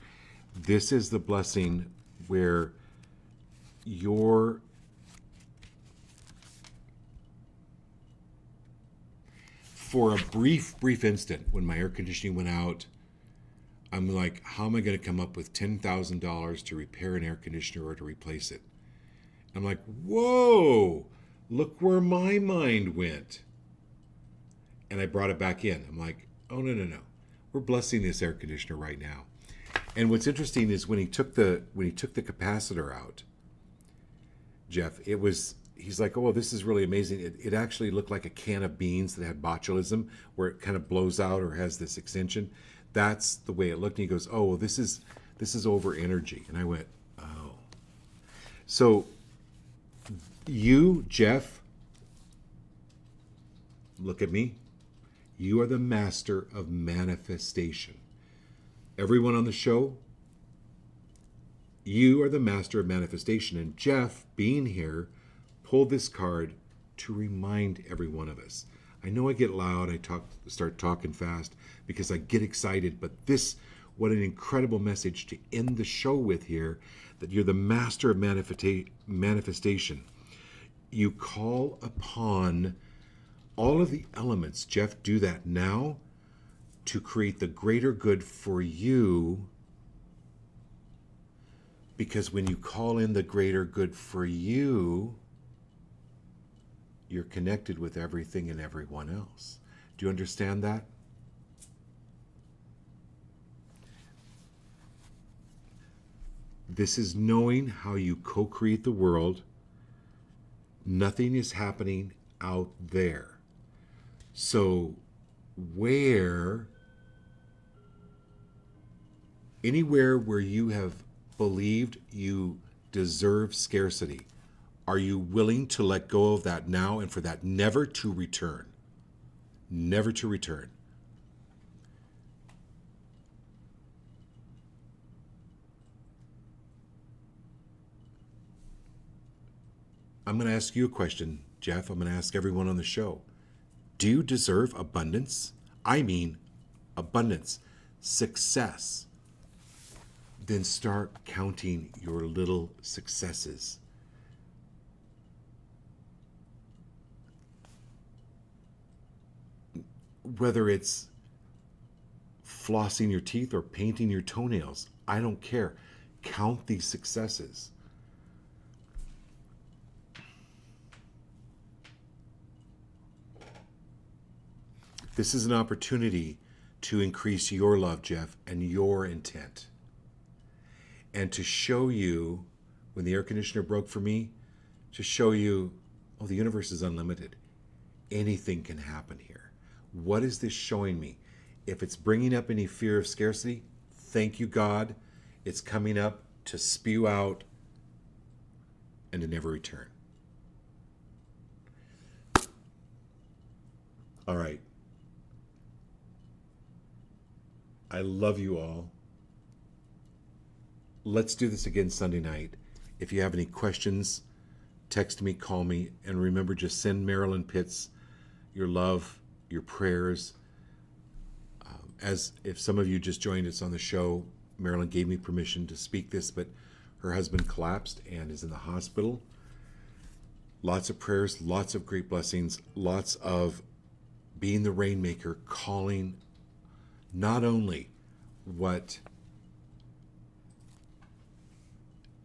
This is the blessing where for a brief instant, when my air conditioning went out, I'm like, how am I going to come up with $10,000 to repair an air conditioner or to replace it? I'm like, whoa, look where my mind went. And I brought it back in. I'm like, oh, no. We're blessing this air conditioner right now. And what's interesting is when he took the capacitor out, Jeff, he's like, oh, this is really amazing. It actually looked like a can of beans that had botulism, where it kind of blows out or has this extension. That's the way it looked. And he goes, oh, well, this is over energy. And I went, oh. So you, Jeff, look at me. You are the master of manifestation. Everyone on the show, you are the master of manifestation. And Jeff, being here, pulled this card to remind every one of us. I know I get loud, start talking fast because I get excited, but what an incredible message to end the show with here, that you're the master of manifestation. You call upon all of the elements. Jeff, do that now to create the greater good for you, because when you call in the greater good for you, you're connected with everything and everyone else. Do you understand that? This is knowing how you co-create the world. Nothing is happening out there. So anywhere where you have believed you deserve scarcity, are you willing to let go of that now and for that never to return? Never to return. I'm going to ask you a question, Jeff. I'm going to ask everyone on the show. Do you deserve abundance? I mean abundance, success. Then start counting your little successes. Whether it's flossing your teeth or painting your toenails, I don't care. Count these successes. This is an opportunity to increase your love, Jeff, and your intent. And to show you, when the air conditioner broke for me, to show you, oh, the universe is unlimited. Anything can happen here. What is this showing me? If it's bringing up any fear of scarcity, thank you, God. It's coming up to spew out and to never return. All right. I love you all. Let's do this again Sunday night. If you have any questions, text me, call me, and remember, just send Marilyn Pitts your love, your prayers. As if some of you just joined us on the show, Marilyn gave me permission to speak this, but her husband collapsed and is in the hospital. Lots of prayers, lots of great blessings, lots of being the rainmaker, calling not only what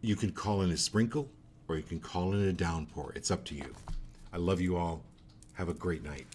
you can call in a sprinkle or you can call in a downpour. It's up to you. I love you all. Have a great night.